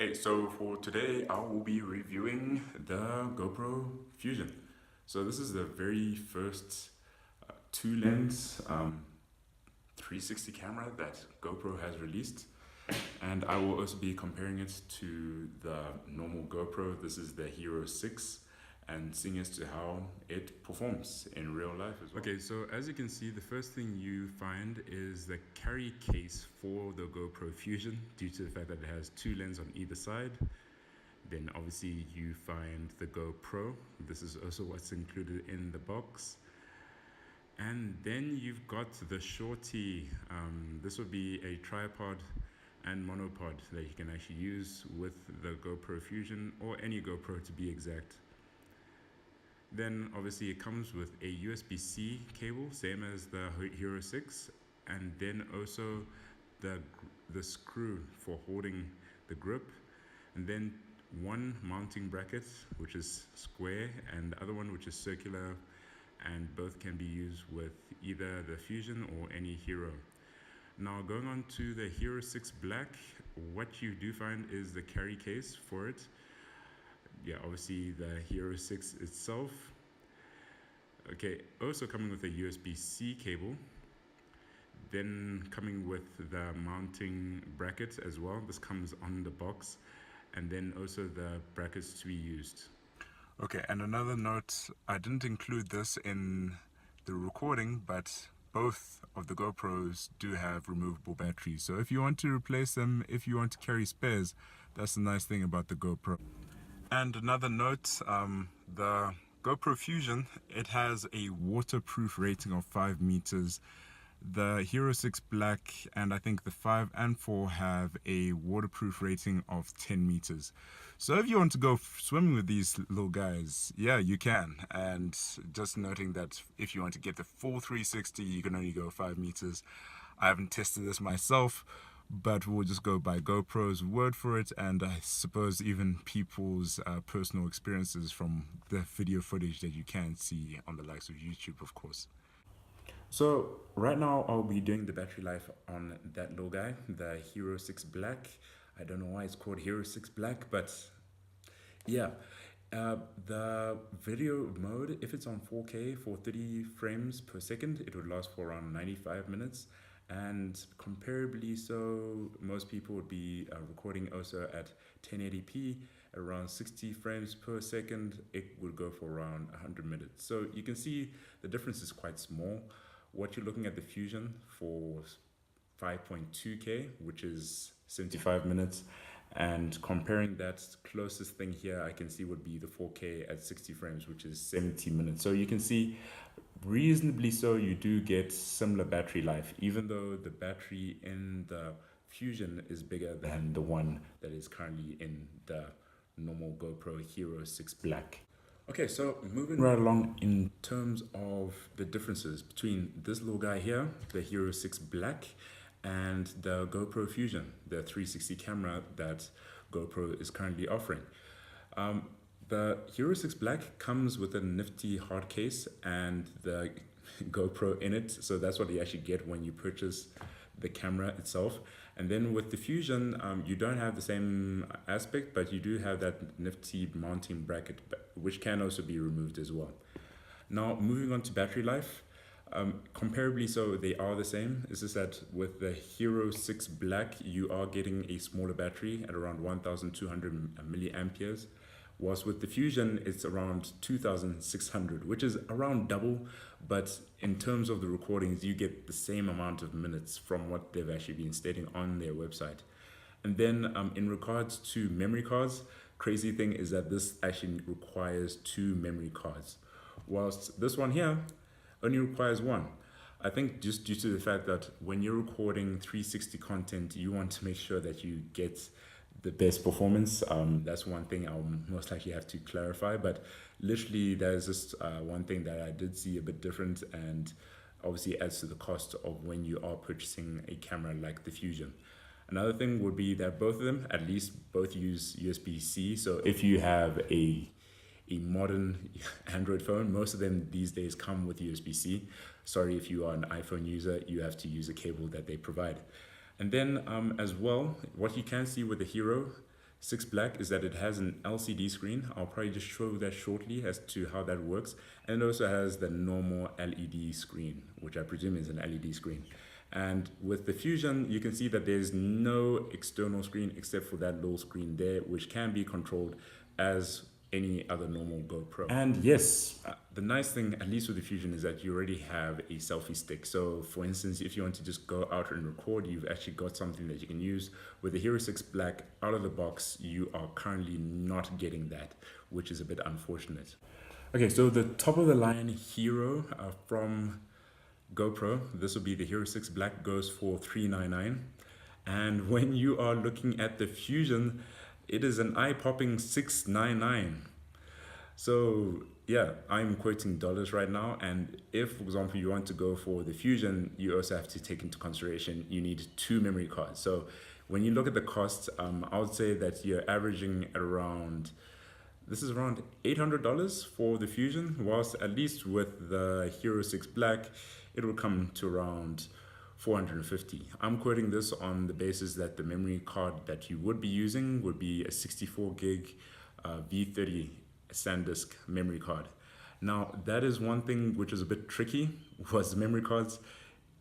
Hey, so for today, I will be reviewing the GoPro Fusion. So this is the very first two lens 360 camera that GoPro has released. And I will also be comparing it to the normal GoPro. This is the Hero 6 and seeing as to how it performs in real life as well. Okay, so as you can see, the first thing you find is the carry case for the GoPro Fusion due to the fact that it has two lenses on either side. Then obviously you find the GoPro. This is also what's included in the box. And then you've got the shorty. This would be a tripod and monopod that you can actually use with the GoPro Fusion or any GoPro to be exact. Then obviously it comes with a USB-C cable, same as the Hero 6, and then also the screw for holding the grip, and then one mounting bracket which is square and the other one which is circular, and both can be used with either the Fusion or any Hero. Now going on to the Hero 6 Black, what you do find is the carry case for it. Yeah, obviously the Hero 6 itself. Okay, also coming with a USB-C cable, then coming with the mounting bracket as well. This comes on the box, and then also the brackets to be used. Okay, and another note, I didn't include this in the recording, but both of the GoPros do have removable batteries. So if you want to replace them, if you want to carry spares, that's the nice thing about the GoPro. And another note, the GoPro Fusion, it has a waterproof rating of 5 meters. The Hero 6 Black and I think the 5 and 4 have a waterproof rating of 10 meters. So if you want to go swimming with these little guys, yeah, you can. And just noting that if you want to get the full 360, you can only go 5 meters. I haven't tested this myself, but we'll just go by GoPro's word for it, and I suppose even people's personal experiences from the video footage that you can see on the likes of YouTube, of course. So right now I'll be doing the battery life on that little guy, the Hero 6 Black. I don't know why it's called Hero 6 Black, but yeah. The video mode, if it's on 4K for 30 frames per second, it would last for around 95 minutes. And comparably so, most people would be recording also at 1080p, around 60 frames per second. It would go for around 100 minutes. So you can see the difference is quite small. What you're looking at the Fusion for 5.2K, which is 75 minutes, and comparing that, closest thing here I can see would be the 4K at 60 frames, which is 70 minutes. So you can see reasonably so you do get similar battery life, even though the battery in the Fusion is bigger than the one that is currently in the normal GoPro Hero 6 Black. Okay, so moving right along in terms of the differences between this little guy here, the Hero 6 Black, and the GoPro Fusion, the 360 camera that GoPro is currently offering. The Hero 6 Black comes with a nifty hard case and the GoPro in it, so that's what you actually get when you purchase the camera itself. And then with the Fusion, you don't have the same aspect, but you do have that nifty mounting bracket, which can also be removed as well. Now, moving on to battery life, comparably so they are the same. It's just that with the Hero 6 Black, you are getting a smaller battery at around 1,200 milliamperes. Whilst with the Fusion, it's around 2,600, which is around double, but in terms of the recordings, you get the same amount of minutes from what they've actually been stating on their website. And then in regards to memory cards, crazy thing is that this actually requires 2 memory cards, whilst this one here only requires 1. I think just due to the fact that when you're recording 360 content, you want to make sure that you get the best performance. That's one thing I'll most likely have to clarify, but literally there's just one thing that I did see a bit different, and obviously adds to the cost of when you are purchasing a camera like the Fusion. Another thing would be that both of them, at least both use USB-C. So if you have a modern Android phone, most of them these days come with USB-C. Sorry, if you are an iPhone user, you have to use a cable that they provide. And then as well, what you can see with the Hero 6 Black is that it has an LCD screen. I'll probably just show that shortly as to how that works. And it also has the normal LED screen, which I presume is an LED screen. And with the Fusion, you can see that there's no external screen except for that little screen there, which can be controlled as any other normal GoPro. And yes, the nice thing, at least with the Fusion, is that you already have a selfie stick. So for instance, if you want to just go out and record, you've actually got something that you can use. With the Hero 6 Black out of the box, you are currently not getting that, which is a bit unfortunate. Okay, so the top of the line Hero from GoPro, this will be the Hero 6 Black, goes for $399. And when you are looking at the Fusion, it is an eye-popping $699. So yeah, I'm quoting dollars right now. And if, for example, you want to go for the Fusion, you also have to take into consideration you need 2 memory cards. So when you look at the costs, I would say that you're averaging around, this is around $800 for the Fusion, whilst at least with the Hero 6 Black, it will come to around $450. I'm quoting this on the basis that the memory card that you would be using would be a 64 gig V30 SanDisk memory card. Now, that is one thing which is a bit tricky, was memory cards.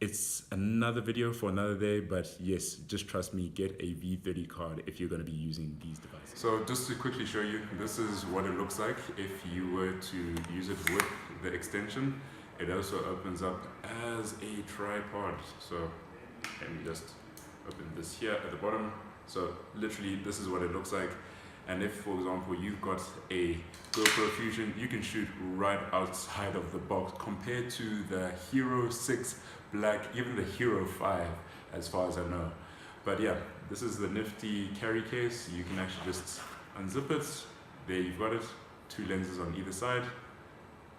It's another video for another day, but yes, just trust me, get a V30 card if you're going to be using these devices. So just to quickly show you, this is what it looks like if you were to use it with the extension. It also opens up as a tripod. So let me just open this here at the bottom. So literally this is what it looks like. And if, for example, you've got a GoPro Fusion, you can shoot right outside of the box compared to the Hero 6 Black, even the Hero 5, as far as I know. But yeah, this is the nifty carry case. You can actually just unzip it. There you've got it. 2 lenses on either side.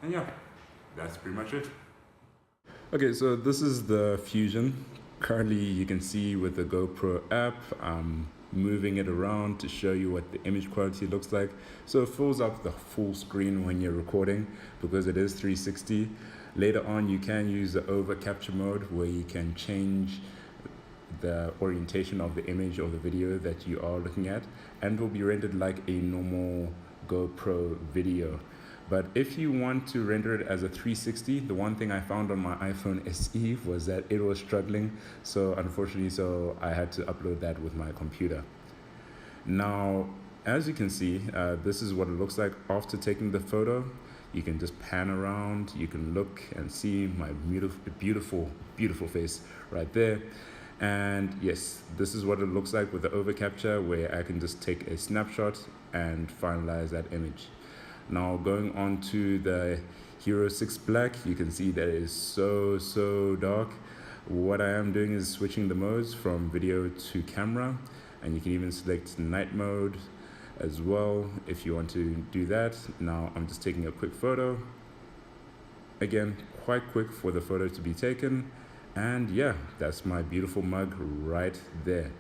And yeah, that's pretty much it. Okay, so this is the Fusion. Currently, you can see with the GoPro app, I'm moving it around to show you what the image quality looks like. So it fills up the full screen when you're recording because it is 360. Later on, you can use the OverCapture mode where you can change the orientation of the image or the video that you are looking at, and will be rendered like a normal GoPro video. But if you want to render it as a 360, the one thing I found on my iPhone SE was that it was struggling. So unfortunately, I had to upload that with my computer. Now, as you can see, this is what it looks like after taking the photo. You can just pan around, you can look and see my beautiful, beautiful face right there. And yes, this is what it looks like with the OverCapture, where I can just take a snapshot and finalize that image. Now going on to the Hero 6 Black, you can see that it is so dark. What I am doing is switching the modes from video to camera, and you can even select night mode as well if you want to do that. Now I'm just taking a quick photo. Again, quite quick for the photo to be taken. And yeah, that's my beautiful mug right there.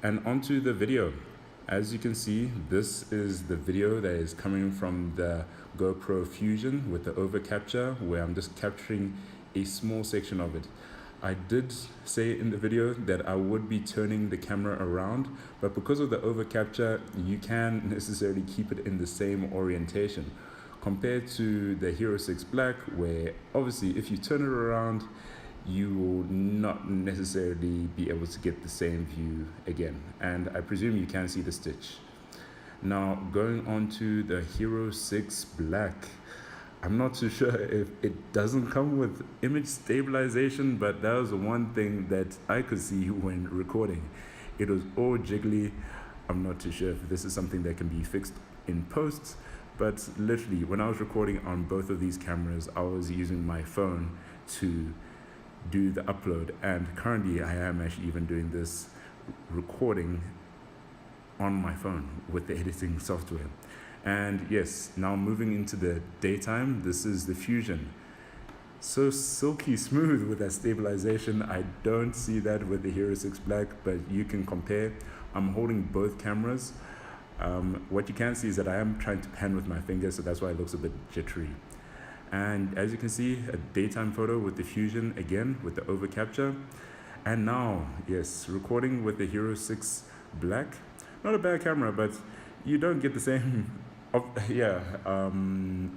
And onto the video. As you can see, this is the video that is coming from the GoPro Fusion with the OverCapture, where I'm just capturing a small section of it. I did say in the video that I would be turning the camera around, but because of the OverCapture, you can't necessarily keep it in the same orientation compared to the Hero 6 Black, where obviously if you turn it around, you will not necessarily be able to get the same view again. And I presume you can see the stitch. Now, going on to the Hero 6 Black, I'm not too sure if it doesn't come with image stabilization, but that was the one thing that I could see when recording. It was all jiggly. I'm not too sure if this is something that can be fixed in post, but literally when I was recording on both of these cameras, I was using my phone to do the upload, and currently I am actually even doing this recording on my phone with the editing software. And yes, now moving into the daytime, this is the Fusion. So silky smooth with that stabilization. I don't see that with the Hero 6 Black, but you can compare. I'm holding both cameras. What you can see is that I am trying to pan with my fingers, so that's why it looks a bit jittery. And as you can see, a daytime photo with the Fusion again with the OverCapture. And now, yes, recording with the Hero 6 Black. not a bad camera, but you don't get the same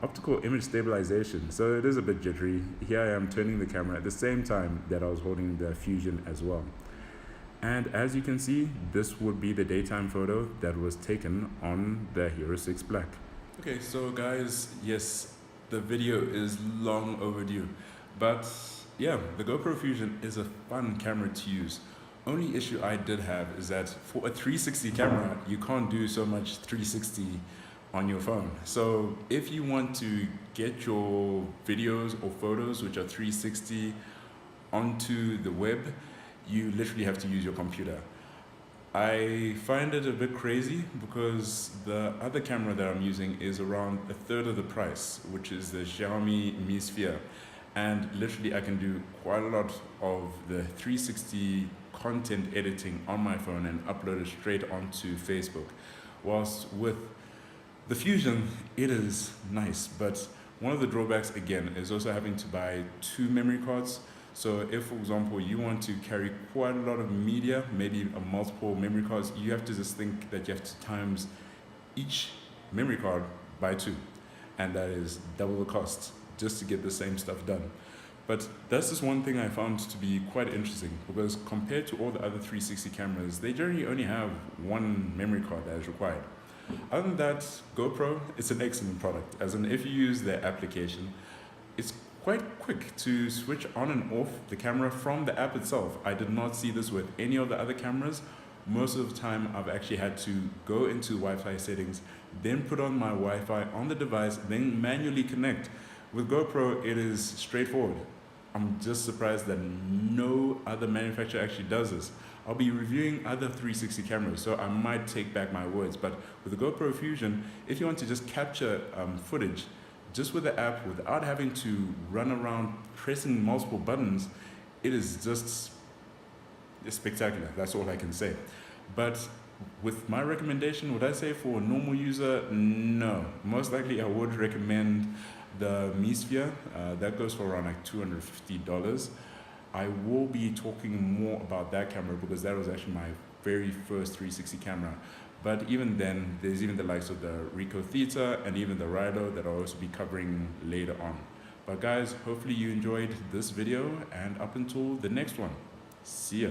optical image stabilization, so it is a bit jittery. Here I am turning the camera at the same time that I was holding the Fusion as well. And as you can see, this would be the daytime photo that was taken on the Hero 6 Black. Okay, so guys, yes, the video is long overdue, but yeah, the GoPro Fusion is a fun camera to use. Only issue I did have is that for a 360 camera, you can't do so much 360 on your phone. So if you want to get your videos or photos which are 360 onto the web, you literally have to use your computer. I find it a bit crazy because the other camera that I'm using is around a third of the price, which is the Xiaomi Mi Sphere. And literally I can do quite a lot of the 360 content editing on my phone and upload it straight onto Facebook. Whilst with the Fusion, it is nice, but one of the drawbacks again is also having to buy 2 memory cards. So if, for example, you want to carry quite a lot of media, maybe multiple memory cards, you have to just think that you have to times each memory card by 2. And that is double the cost just to get the same stuff done. But that's just one thing I found to be quite interesting, because compared to all the other 360 cameras, they generally only have 1 memory card that is required. Other than that, GoPro, it's an excellent product. As in, if you use their application, it's quite quick to switch on and off the camera from the app itself. I did not see this with any of the other cameras. Most of the time, I've actually had to go into Wi-Fi settings, then put on my Wi-Fi on the device, then manually connect. With GoPro, it is straightforward. I'm just surprised that no other manufacturer actually does this. I'll be reviewing other 360 cameras, so I might take back my words. But with the GoPro Fusion, if you want to just capture footage just with the app without having to run around pressing multiple buttons, it is just spectacular. That's all I can say. But with my recommendation, would I say for a normal user? No. Most likely I would recommend the Mi Sphere. That goes for around like $250. I will be talking more about that camera because that was actually my very first 360 camera. But even then, there's even the likes of the Ricoh Theta and even the Rilo that I'll also be covering later on. But guys, hopefully you enjoyed this video, and up until the next one, see ya.